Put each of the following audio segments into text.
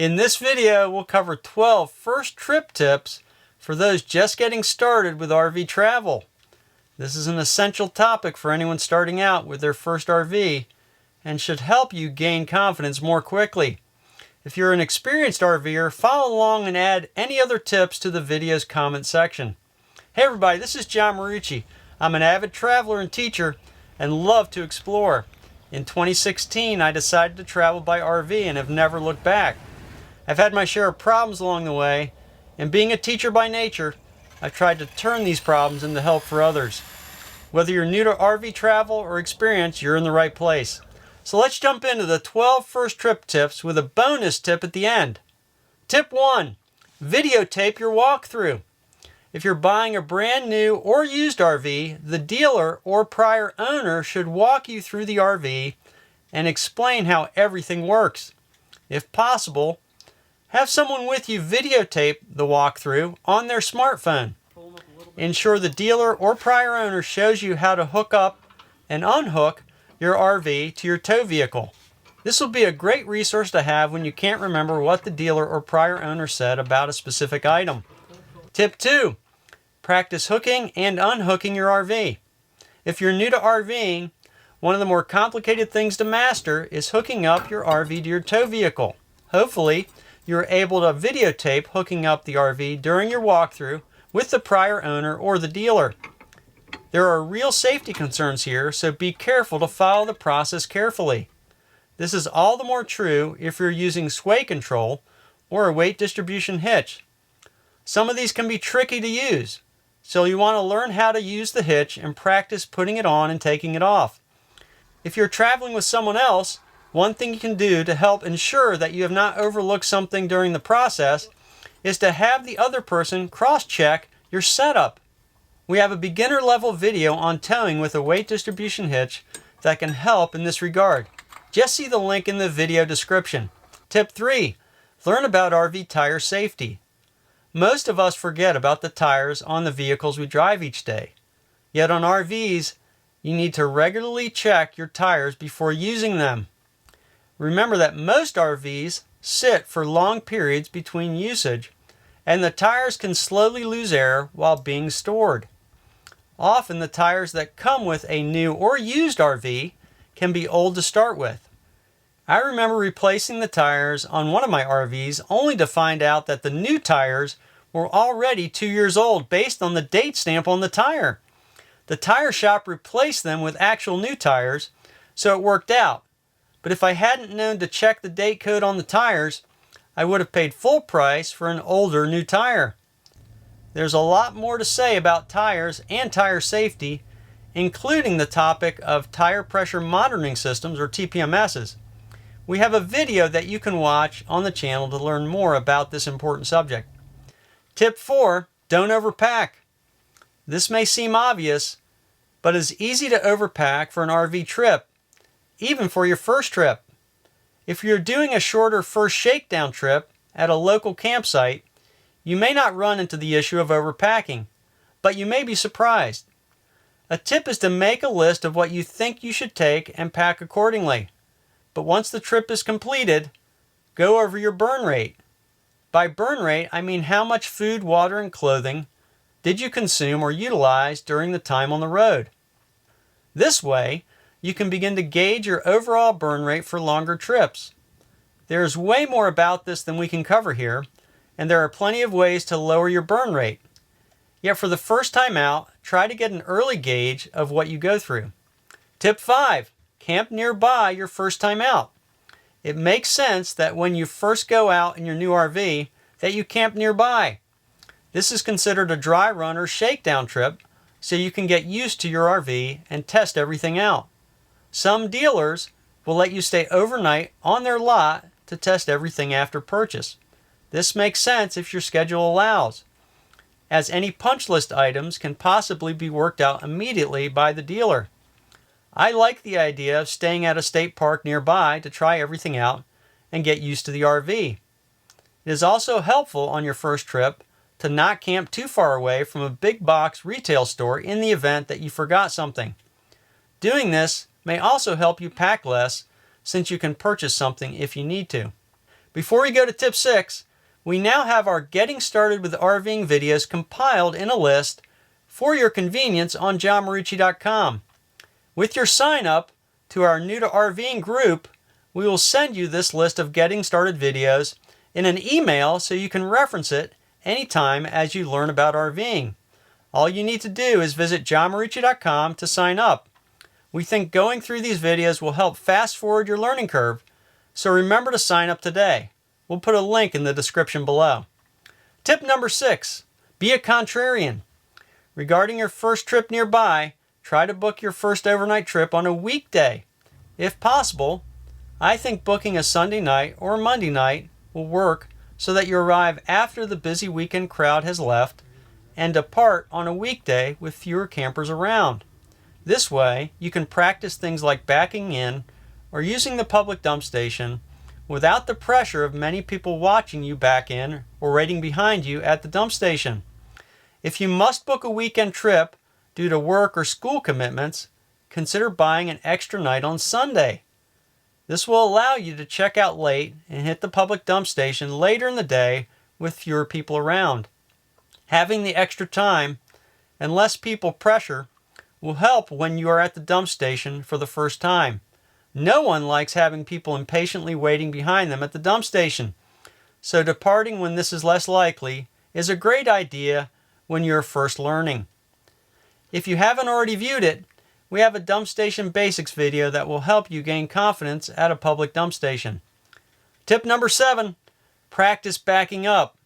In this video, we'll cover 12 first trip tips for those just getting started with RV travel. This is an essential topic for anyone starting out with their first RV and should help you gain confidence more quickly. If you're an experienced RVer, follow along and add any other tips to the video's comment section. Hey everybody, this is John Marucci. I'm an avid traveler and teacher and love to explore. In 2016, I decided to travel by RV and have never looked back. I've had my share of problems along the way, and being a teacher by nature, I've tried to turn these problems into help for others. Whether you're new to RV travel or experience, you're in the right place. So let's jump into the 12 first trip tips with a bonus tip at the end. Tip 1. Videotape your walkthrough. If you're buying a brand new or used RV, the dealer or prior owner should walk you through the RV and explain how everything works. If possible, have someone with you videotape the walkthrough on their smartphone. Ensure the dealer or prior owner shows you how to hook up and unhook your RV to your tow vehicle. This will be a great resource to have when you can't remember what the dealer or prior owner said about a specific item. Tip 2. Practice hooking and unhooking your RV. If you're new to RVing, one of the more complicated things to master is hooking up your RV to your tow vehicle. Hopefully, you're able to videotape hooking up the RV during your walkthrough with the prior owner or the dealer. There are real safety concerns here, so be careful to follow the process carefully. This is all the more true if you're using sway control or a weight distribution hitch. Some of these can be tricky to use, so you want to learn how to use the hitch and practice putting it on and taking it off. If you're traveling with someone else, one thing you can do to help ensure that you have not overlooked something during the process is to have the other person cross-check your setup. We have a beginner level video on towing with a weight distribution hitch that can help in this regard. Just see the link in the video description. Tip 3. Learn about RV tire safety. Most of us forget about the tires on the vehicles we drive each day. Yet on RVs, you need to regularly check your tires before using them. Remember that most RVs sit for long periods between usage, and the tires can slowly lose air while being stored. Often the tires that come with a new or used RV can be old to start with. I remember replacing the tires on one of my RVs only to find out that the new tires were already 2 years old based on the date stamp on the tire. The tire shop replaced them with actual new tires, so it worked out. But if I hadn't known to check the date code on the tires, I would have paid full price for an older new tire. There's a lot more to say about tires and tire safety, including the topic of tire pressure monitoring systems or TPMSs. We have a video that you can watch on the channel to learn more about this important subject. Tip 4. Don't overpack. This may seem obvious, but it's easy to overpack for an RV trip, even for your first trip. If you're doing a shorter first shakedown trip at a local campsite, you may not run into the issue of overpacking, but you may be surprised. A tip is to make a list of what you think you should take and pack accordingly. But once the trip is completed, go over your burn rate. By burn rate, I mean how much food, water, and clothing did you consume or utilize during the time on the road. This way, you can begin to gauge your overall burn rate for longer trips. There's way more about this than we can cover here, and there are plenty of ways to lower your burn rate. Yet for the first time out, try to get an early gauge of what you go through. Tip 5. Camp nearby your first time out. It makes sense that when you first go out in your new RV, that you camp nearby. This is considered a dry run or shakedown trip, so you can get used to your RV and test everything out. Some dealers will let you stay overnight on their lot to test everything after purchase. This makes sense if your schedule allows, as any punch list items can possibly be worked out immediately by the dealer. I like the idea of staying at a state park nearby to try everything out and get used to the RV. It is also helpful on your first trip to not camp too far away from a big box retail store in the event that you forgot something. Doing this may also help you pack less, since you can purchase something if you need to. Before we go to tip 6, we now have our Getting Started with RVing videos compiled in a list for your convenience on johnmarucci.com. With your sign up to our New to RVing group, we will send you this list of Getting Started videos in an email so you can reference it anytime as you learn about RVing. All you need to do is visit johnmarucci.com to sign up. We think going through these videos will help fast forward your learning curve, so remember to sign up today. We'll put a link in the description below. Tip number 6, be a contrarian. Regarding your first trip nearby, try to book your first overnight trip on a weekday. If possible, I think booking a Sunday night or Monday night will work so that you arrive after the busy weekend crowd has left and depart on a weekday with fewer campers around. This way, you can practice things like backing in or using the public dump station without the pressure of many people watching you back in or waiting behind you at the dump station. If you must book a weekend trip due to work or school commitments, consider buying an extra night on Sunday. This will allow you to check out late and hit the public dump station later in the day with fewer people around. Having the extra time and less people pressure will help when you are at the dump station for the first time. No one likes having people impatiently waiting behind them at the dump station, so departing when this is less likely is a great idea when you're first learning. If you haven't already viewed it, we have a dump station basics video that will help you gain confidence at a public dump station. Tip number 7, practice backing up.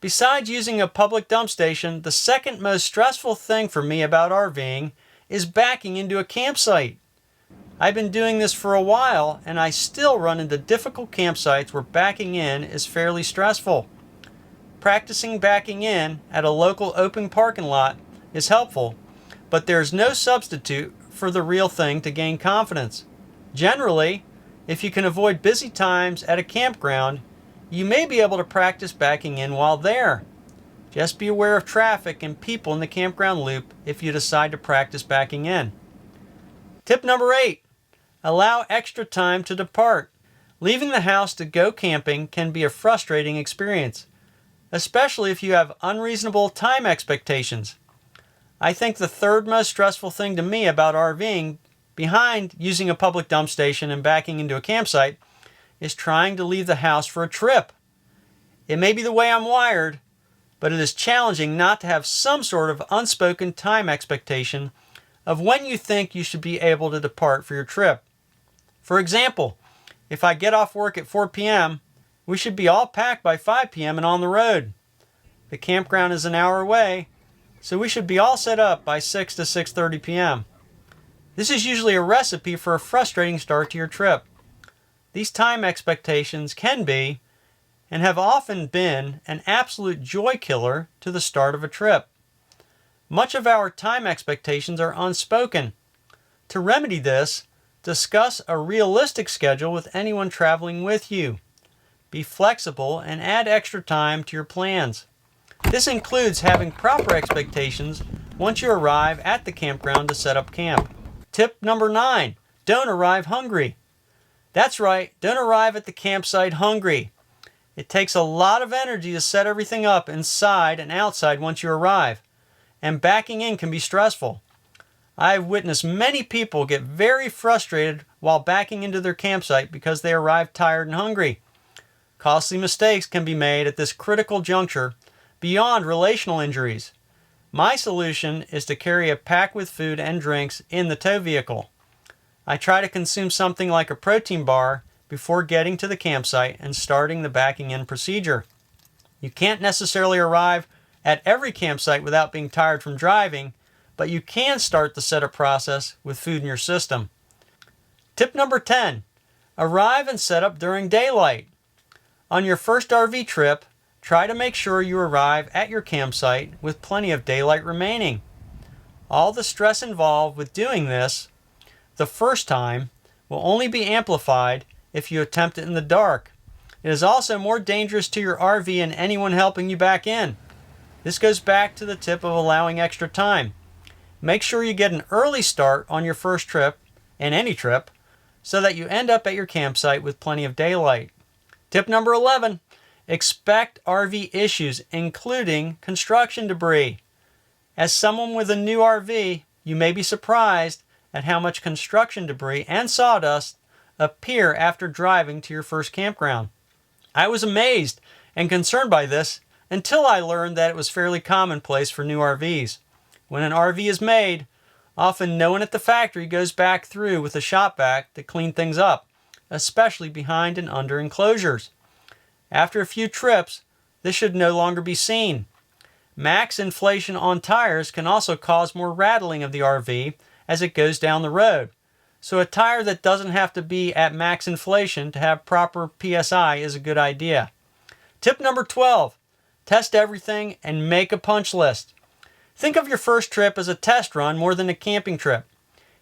Besides using a public dump station, the second most stressful thing for me about RVing is backing into a campsite. I've been doing this for a while and I still run into difficult campsites where backing in is fairly stressful. Practicing backing in at a local open parking lot is helpful, but there's no substitute for the real thing to gain confidence. Generally, if you can avoid busy times at a campground, you may be able to practice backing in while there. Just be aware of traffic and people in the campground loop if you decide to practice backing in. Tip number 8, allow extra time to depart. Leaving the house to go camping can be a frustrating experience, especially if you have unreasonable time expectations. I think the third most stressful thing to me about RVing, behind using a public dump station and backing into a campsite, is trying to leave the house for a trip. It may be the way I'm wired, but it is challenging not to have some sort of unspoken time expectation of when you think you should be able to depart for your trip. For example, if I get off work at 4 p.m., we should be all packed by 5 p.m. and on the road. The campground is an hour away, so we should be all set up by 6 to 6:30 p.m. This is usually a recipe for a frustrating start to your trip. These time expectations can be, and have often been, an absolute joy killer to the start of a trip. Much of our time expectations are unspoken. To remedy this, discuss a realistic schedule with anyone traveling with you. Be flexible and add extra time to your plans. This includes having proper expectations once you arrive at the campground to set up camp. Tip number 9, don't arrive hungry. That's right, don't arrive at the campsite hungry. It takes a lot of energy to set everything up inside and outside once you arrive, and backing in can be stressful. I've witnessed many people get very frustrated while backing into their campsite because they arrive tired and hungry. Costly mistakes can be made at this critical juncture beyond relational injuries. My solution is to carry a pack with food and drinks in the tow vehicle. I try to consume something like a protein bar before getting to the campsite and starting the backing in procedure. You can't necessarily arrive at every campsite without being tired from driving, but you can start the setup process with food in your system. Tip number 10, arrive and set up during daylight. On your first RV trip, try to make sure you arrive at your campsite with plenty of daylight remaining. All the stress involved with doing this the first time will only be amplified if you attempt it in the dark. It is also more dangerous to your RV and anyone helping you back in. This goes back to the tip of allowing extra time. Make sure you get an early start on your first trip, and any trip, so that you end up at your campsite with plenty of daylight. Tip number 11, expect RV issues, including construction debris. As someone with a new RV, you may be surprised at how much construction debris and sawdust appear after driving to your first campground. I was amazed and concerned by this until I learned that it was fairly commonplace for new RVs. When an RV is made, often no one at the factory goes back through with a shop vac to clean things up, especially behind and under enclosures. After a few trips, this should no longer be seen. Max inflation on tires can also cause more rattling of the RV as it goes down the road. So a tire that doesn't have to be at max inflation to have proper PSI is a good idea. Tip number 12, test everything and make a punch list. Think of your first trip as a test run more than a camping trip.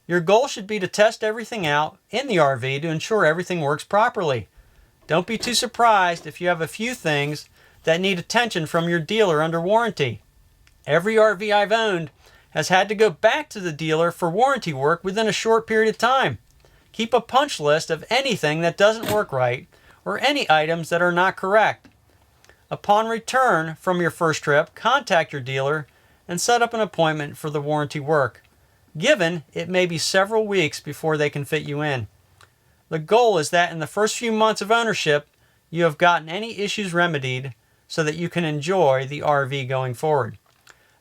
Your goal should be to test everything out in the RV to ensure everything works properly. Don't be too surprised if you have a few things that need attention from your dealer under warranty. Every RV I've owned has had to go back to the dealer for warranty work within a short period of time. Keep a punch list of anything that doesn't work right or any items that are not correct. Upon return from your first trip, contact your dealer and set up an appointment for the warranty work, given it may be several weeks before they can fit you in. The goal is that in the first few months of ownership, you have gotten any issues remedied so that you can enjoy the RV going forward.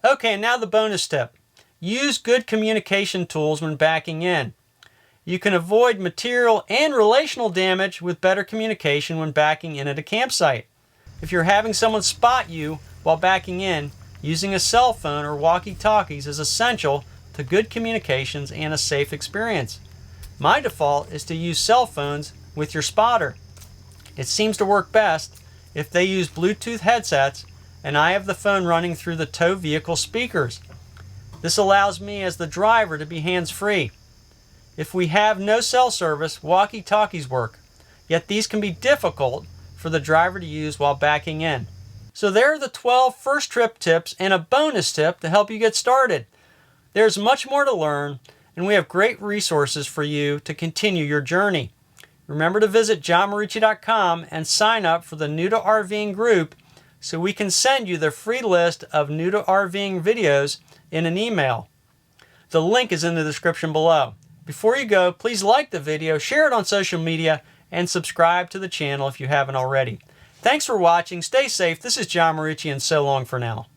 Okay, now the bonus tip. Use good communication tools when backing in. You can avoid material and relational damage with better communication when backing in at a campsite. If you're having someone spot you while backing in, using a cell phone or walkie-talkies is essential to good communications and a safe experience. My default is to use cell phones with your spotter. It seems to work best if they use Bluetooth headsets and I have the phone running through the tow vehicle speakers. This allows me as the driver to be hands-free. If we have no cell service, walkie-talkies work, yet these can be difficult for the driver to use while backing in. So there are the 12 first trip tips and a bonus tip to help you get started. There's much more to learn, and we have great resources for you to continue your journey. Remember to visit johnmarucci.com and sign up for the New to RVing group so we can send you the free list of New to RVing videos in an email. The link is in the description below. Before you go, please like the video, share it on social media, and subscribe to the channel if you haven't already. Thanks for watching. Stay safe. This is John Marucci, and so long for now.